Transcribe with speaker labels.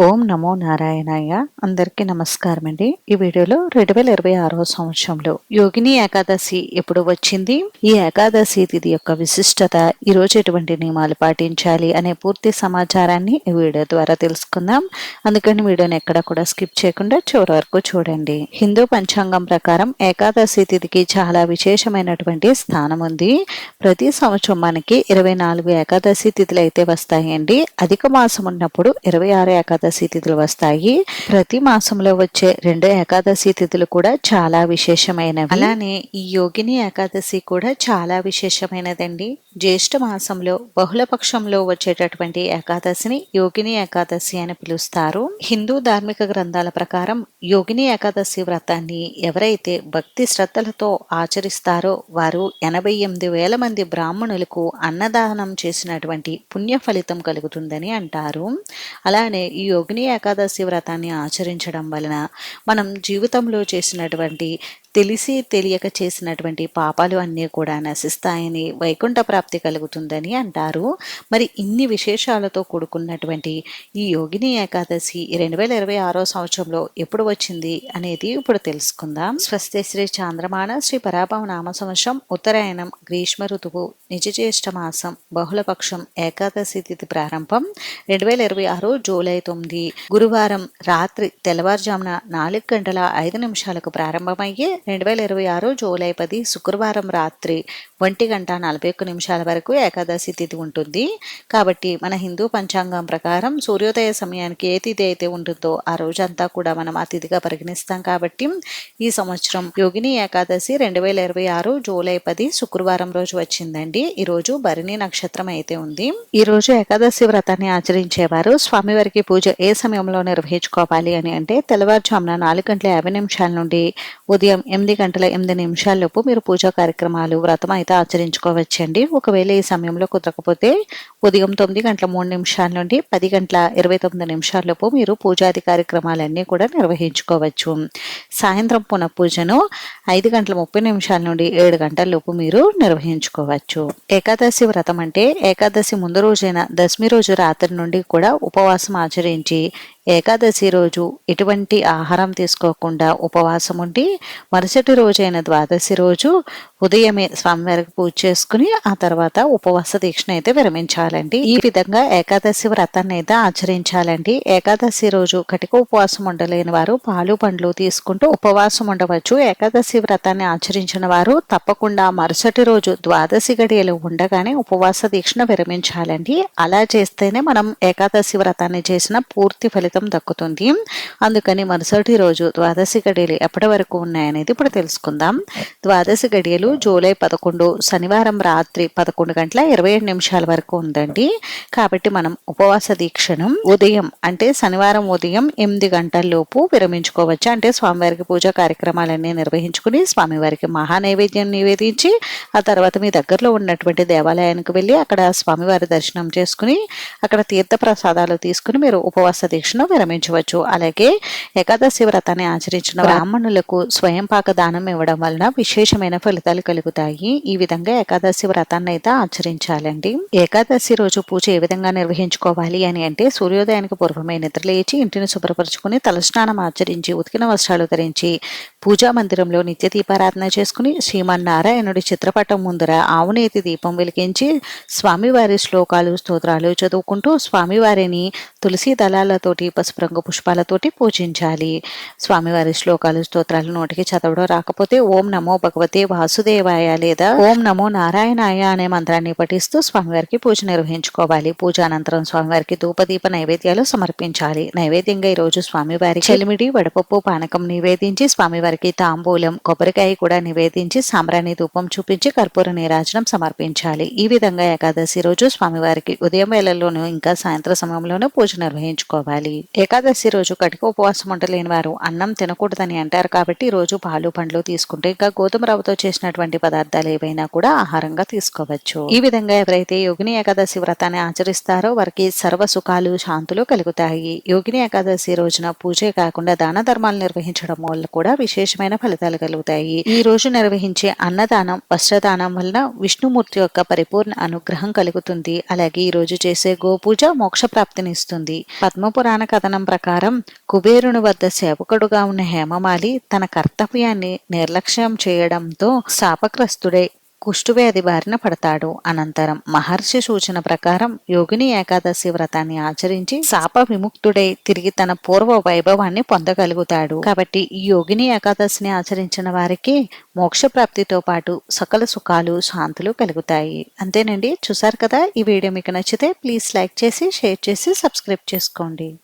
Speaker 1: ఓం నమో నారాయణాయ. అందరికీ నమస్కారం అండి. ఈ వీడియోలో 2026 సంవత్సరంలో యోగిని ఏకాదశి ఎప్పుడు వచ్చింది, ఈ ఏకాదశి తిథి యొక్క విశిష్టత, ఈ రోజు ఎటువంటి నియమాలు పాటించాలి అనే పూర్తి సమాచారాన్ని ఈ వీడియో ద్వారా తెలుసుకుందాం. అందుకని వీడియోని ఎక్కడ కూడా స్కిప్ చేయకుండా చివరి వరకు చూడండి. హిందూ పంచాంగం ప్రకారం ఏకాదశి తిథికి చాలా విశేషమైనటువంటి స్థానం ఉంది. ప్రతి సంవత్సరం మనకి 24 ఏకాదశి తిథులు అయితే వస్తాయండి. అధిక మాసం ఉన్నప్పుడు 26 ఏకాదశి తిథులు వస్తాయి. ప్రతి మాసంలో వచ్చే 2 ఏకాదశి తిథులు కూడా చాలా విశేషమైనవి. అలానే ఈ యోగిని ఏకాదశి కూడా చాలా విశేషమైనదండి. జ్యేష్ఠ మాసంలో బహుళపక్షంలో వచ్చేటటువంటి ఏకాదశిని యోగిని ఏకాదశి అని పిలుస్తారు. హిందూ ధార్మిక గ్రంథాల ప్రకారం యోగిని ఏకాదశి వ్రతాన్ని ఎవరైతే భక్తి శ్రద్ధలతో ఆచరిస్తారో వారు 88,000 మంది బ్రాహ్మణులకు అన్నదానం చేసినటువంటి పుణ్య ఫలితం కలుగుతుందని అంటారు. అలానే ఈ యోగిని ఏకాదశి వ్రతాన్ని ఆచరించడం వలన మనం జీవితంలో చేసినటువంటి తెలిసి తెలియక చేసినటువంటి పాపాలు అన్నీ కూడా నశిస్తాయని, వైకుంఠ ప్రాప్తి కలుగుతుందని అంటారు. మరి ఇన్ని విశేషాలతో కూడుకున్నటువంటి ఈ యోగిని ఏకాదశి 2026 సంవత్సరంలో ఎప్పుడు వచ్చింది అనేది ఇప్పుడు తెలుసుకుందాం. స్వస్తి శ్రీ చాంద్రమాన శ్రీ పరాభవ నామ సంవత్సరం ఉత్తరాయణం గ్రీష్మ ఋతువు నిజజ్యేష్ఠ మాసం బహుళపక్షం ఏకాదశి తిథి ప్రారంభం 2026 జూలై 9 గురువారం రాత్రి తెల్లవారుజామున 4:05 ప్రారంభమయ్యే 2026 జూలై 10 శుక్రవారం రాత్రి 1:41 వరకు ఏకాదశి తిథి ఉంటుంది. కాబట్టి మన హిందూ పంచాంగం ప్రకారం సూర్యోదయ సమయానికి ఏ తిథి అయితే ఉంటుందో ఆ రోజంతా కూడా మనం ఆ తిథిగా పరిగణిస్తాం. కాబట్టి ఈ సంవత్సరం యోగిని ఏకాదశి 2026 జూలై 10 శుక్రవారం రోజు వచ్చిందండి. ఈ రోజు భరణి నక్షత్రం అయితే ఉంది. ఈ రోజు ఏకాదశి వ్రతాన్ని ఆచరించేవారు స్వామివారికి పూజ ఏ సమయంలో నిర్వహించుకోవాలి అని అంటే తెల్లవారుజామున 4:50 నుండి ఉదయం 8:08 లోపు మీరు పూజా కార్యక్రమాలు వ్రతం అయితే ఆచరించుకోవచ్చండి. ఒకవేళ ఈ సమయంలో కుదరకపోతే ఉదయం 9:03 నుండి 10:29 లోపు మీరు పూజాది కార్యక్రమాలన్నీ కూడా నిర్వహించుకోవచ్చు. సాయంత్రం పునః పూజను 5:30 నుండి 7 లోపు మీరు నిర్వహించుకోవచ్చు. ఏకాదశి వ్రతం అంటే ఏకాదశి ముందు రోజైన దశమి రోజు రాత్రి నుండి కూడా ఉపవాసం ఆచరించి ఏకాదశి రోజు ఎటువంటి ఆహారం తీసుకోకుండా ఉపవాసం ఉండి మరుసటి రోజైన ద్వాదశి రోజు ఉదయమే స్వామివారికి పూజ చేసుకుని ఆ తర్వాత ఉపవాస దీక్షను అయితే విరమించాలండి. ఈ విధంగా ఏకాదశి వ్రతాన్ని అయితే ఆచరించాలండి. ఏకాదశి రోజు కటిక ఉపవాసం ఉండలేని వారు పాలు పండ్లు తీసుకుంటూ ఉపవాసం ఉండవచ్చు. ఏకాదశి వ్రతాన్ని ఆచరించిన వారు తప్పకుండా మరుసటి రోజు ద్వాదశి గడియలు ఉండగానే ఉపవాస దీక్షను విరమించాలండి. అలా చేస్తేనే మనం ఏకాదశి వ్రతాన్ని చేసిన పూర్తి ఫలితం దక్కుతుంది. అందుకని మరుసటి రోజు ద్వాదశి గడియలు ఎప్పటి వరకు ఉన్నాయనేది ఇప్పుడు తెలుసుకుందాం. ద్వాదశి గడియలు జూలై 11 శనివారం రాత్రి 11:27 వరకు ఉందండి. కాబట్టి మనం ఉపవాస దీక్షను ఉదయం అంటే శనివారం ఉదయం 8 లోపు విరమించుకోవచ్చు. అంటే స్వామివారికి పూజా కార్యక్రమాలన్నీ నిర్వహించుకుని స్వామివారికి మహానైవేద్యం నివేదించి ఆ తర్వాత మీ దగ్గరలో ఉన్నటువంటి దేవాలయానికి వెళ్ళి అక్కడ స్వామివారి దర్శనం చేసుకుని అక్కడ తీర్థ ప్రసాదాలు తీసుకుని మీరు ఉపవాస దీక్షను విరమించవచ్చు. అలాగే ఏకాదశి వ్రతాన్ని ఆచరించిన బ్రాహ్మణులకు స్వయం పాక దానం ఇవ్వడం వలన విశేషమైన ఫలితాలు కలుగుతాయి. ఈ విధంగా ఏకాదశి వ్రతాన్ని అయితే ఆచరించాలండి. ఏకాదశి రోజు పూజ ఏ విధంగా నిర్వహించుకోవాలి అని అంటే సూర్యోదయానికి పూర్వమే నిద్రలేచి ఇంటిని శుభ్రపరచుకుని తలస్నానం ఆచరించి ఉతికిన వస్త్రాలు ధరించి పూజా మందిరంలో నిత్య దీపారాధన చేసుకుని శ్రీమన్నారాయణుడి చిత్రపటం ముందర ఆవునేతి దీపం వెలిగించి స్వామివారి శ్లోకాలు స్తోత్రాలు చదువుకుంటూ స్వామివారిని తులసి దళాలతోటి పసుపు రంగు పుష్పాలతోటి పూజించాలి. స్వామివారి శ్లోకాలు స్తోత్రాలు నోటికి చదవడం రాకపోతే ఓం నమో భగవతే వాసుదేవాయ లేదా ఓం నమో నారాయణాయ అనే మంత్రాన్ని పఠిస్తూ స్వామివారికి పూజ నిర్వహించుకోవాలి. పూజ అనంతరం స్వామివారికి ధూపదీప నైవేద్యాలు సమర్పించాలి. నైవేద్యంగా ఈ రోజు స్వామివారి చెలిమిడి వడపప్పు పానకం నివేదించి స్వామివారికి తాంబూలం కొబ్బరికాయ కూడా నివేదించి సాంబ్రాణి ధూపం చూపించి కర్పూర నీరాజనం సమర్పించాలి. ఈ విధంగా ఏకాదశి రోజు స్వామివారికి ఉదయం వేళల్లోనూ ఇంకా సాయంత్రం సమయంలోనూ పూజ నిర్వహించుకోవాలి. ఏకాదశి రోజు కటిక ఉపవాసం ఉండలేని వారు అన్నం తినకూడదని అంటారు. కాబట్టి ఈ రోజు పాలు పండ్లు తీసుకుంటే ఇంకా గోధుమ రవ్వతో చేసినటువంటి పదార్థాలు ఏవైనా కూడా ఆహారంగా తీసుకోవచ్చు. ఈ విధంగా ఎవరైతే యోగిని ఏకాదశి వ్రతాన్ని ఆచరిస్తారో వారికి సర్వ సుఖాలు శాంతులు కలుగుతాయి. యోగిని ఏకాదశి రోజున పూజే కాకుండా దాన ధర్మాలు నిర్వహించడం వల్ల కూడా విశేష విశేషమైన ఫలితాలు కలుగుతాయి. ఈ రోజు నిర్వహించే అన్నదానం, వస్త్రదానం వలన విష్ణుమూర్తి యొక్క పరిపూర్ణ అనుగ్రహం కలుగుతుంది. అలాగే ఈ రోజు చేసే గోపూజ మోక్ష ప్రాప్తినిస్తుంది. పద్మపురాణ కథనం ప్రకారం కుబేరుని వద్ద సేవకుడుగా ఉన్న హేమమాలి తన కర్తవ్యాన్ని నిర్లక్ష్యం చేయడంతో శాపగ్రస్తుడై కుష్ఠవ్యాధి బారిన పడతాడు. అనంతరం మహర్షి సూచన ప్రకారం యోగిని ఏకాదశి వ్రతాన్ని ఆచరించి శాప విముక్తుడై తిరిగి తన పూర్వ వైభవాన్ని పొందగలుగుతాడు. కాబట్టి ఈ యోగిని ఏకాదశిని ఆచరించిన వారికి మోక్ష ప్రాప్తితో పాటు సకల సుఖాలు, శాంతులు కలుగుతాయి. అంతేనండి. చూసారు కదా, ఈ వీడియో మీకు నచ్చితే ప్లీజ్ లైక్ చేసి, షేర్ చేసి, సబ్స్క్రైబ్ చేసుకోండి.